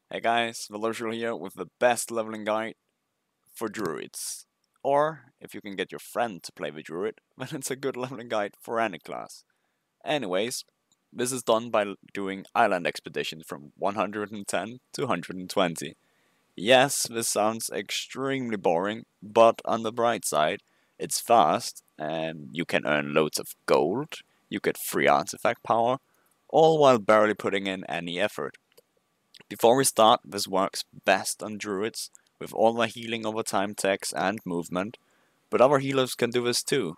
Hey guys, Walocial here with the best leveling guide for druids. Or, if you can get your friend to play the druid, then it's a good leveling guide for any class. Anyways, this is done by doing island expeditions from 110 to 120. Yes, this sounds extremely boring, but on the bright side, it's fast, and you can earn loads of gold, you get free artifact power, all while barely putting in any effort. Before we start, this works best on druids, with all the healing over time techs and movement, but other healers can do this too.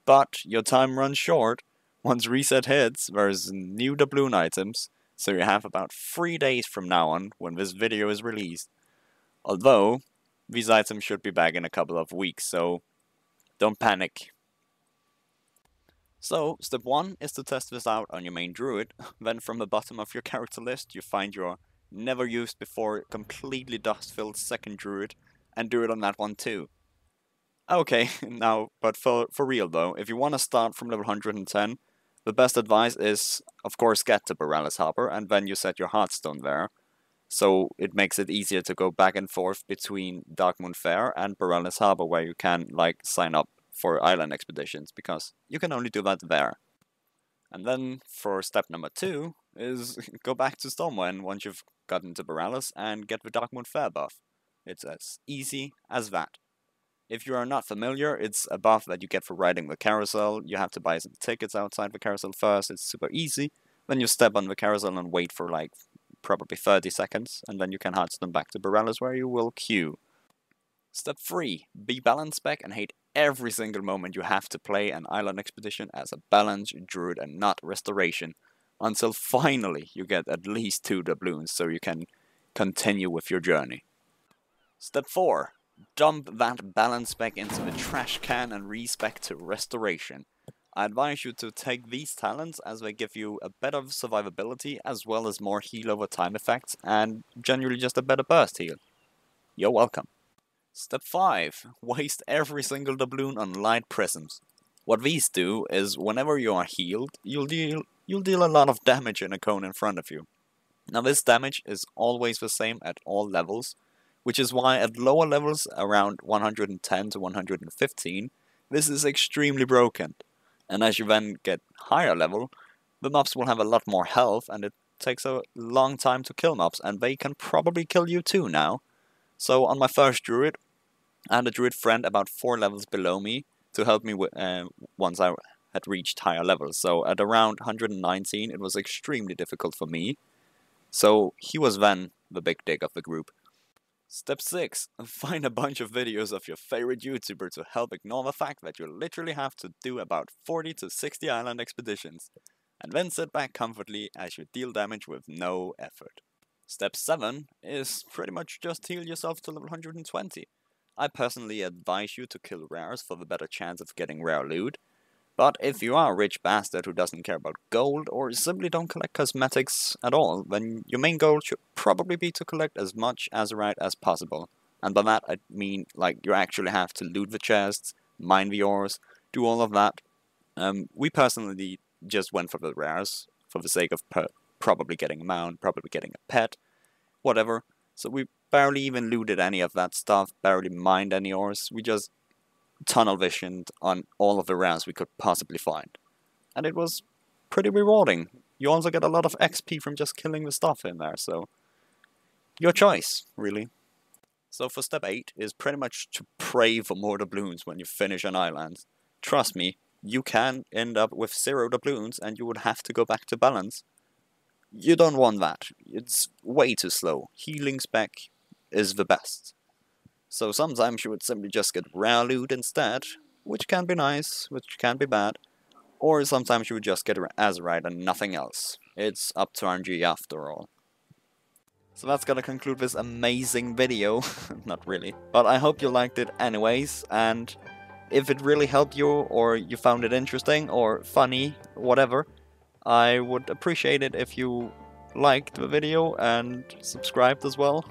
But your time runs short. Once reset hits, there's new doubloon items, so you have about 3 days from now on when this video is released. Although, these items should be back in a couple of weeks, so don't panic. So, step 1 is to test this out on your main druid, then from the bottom of your character list you find your never used before completely dust filled second druid and do it on that one too. Okay, now, but for real though, if you want to start from level 110, the best advice is, of course, get to Borealis Harbor and then you set your Hearthstone there. So it makes it easier to go back and forth between Darkmoon Fair and Borealis Harbor where you can, like, sign up for island expeditions, because you can only do that there. And then for step number 2 is go back to Stormwind once you've gotten to Borealis and get the Darkmoon Fair buff. It's as easy as that. If you are not familiar, it's a buff that you get for riding the carousel. You have to buy some tickets outside the carousel first, it's super easy. Then you step on the carousel and wait for like probably 30 seconds, and then you can Hearthstone back to Borealis where you will queue. Step 3. Be balanced back and hate every single moment you have to play an island expedition as a balanced druid and not restoration, until finally you get at least 2 doubloons so you can continue with your journey. Step 4. Dump that balance back into the trash can and respec to restoration. I advise you to take these talents as they give you a better survivability as well as more heal over time effects and generally just a better burst heal. You're welcome. Step 5. Waste every single doubloon on light prisms. What these do is whenever you are healed, you'll deal a lot of damage in a cone in front of you. Now this damage is always the same at all levels, which is why at lower levels around 110 to 115, this is extremely broken. And as you then get higher level, the mobs will have a lot more health and it takes a long time to kill mobs, and they can probably kill you too now. So on my first druid, I had a druid friend about 4 levels below me to help me once I had reached higher levels. So at around 119 it was extremely difficult for me. So he was then the big dick of the group. Step 6. Find a bunch of videos of your favorite YouTuber to help ignore the fact that you literally have to do about 40 to 60 island expeditions, and then sit back comfortably as you deal damage with no effort. Step 7 is pretty much just heal yourself to level 120. I personally advise you to kill rares for the better chance of getting rare loot, but if you are a rich bastard who doesn't care about gold or simply don't collect cosmetics at all, then your main goal should probably be to collect as much Azurite as possible. And by that I mean, like, you actually have to loot the chests, mine the ores, do all of that. We personally just went for the rares, for the sake of probably getting a mount, probably getting a pet, whatever. So we barely even looted any of that stuff, barely mined any ores, we just tunnel visioned on all of the rares we could possibly find. And it was pretty rewarding. You also get a lot of XP from just killing the stuff in there, so your choice, really. So for step 8 is pretty much to pray for more doubloons when you finish an island. Trust me, you can end up with 0 doubloons and you would have to go back to balance. You don't want that. It's way too slow. Healing spec is the best. So sometimes you would simply just get rare loot instead, which can be nice, which can be bad. Or sometimes you would just get Azurite and nothing else. It's up to RNG after all. So that's gonna conclude this amazing video. Not really. But I hope you liked it anyways, and if it really helped you, or you found it interesting, or funny, whatever, I would appreciate it if you liked the video and subscribed as well.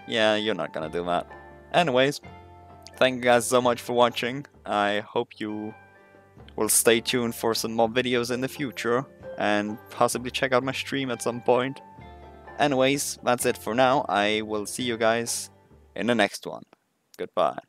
Yeah, you're not gonna do that. Anyways, thank you guys so much for watching. I hope you will stay tuned for some more videos in the future, and possibly check out my stream at some point. Anyways, that's it for now. I will see you guys in the next one. Goodbye.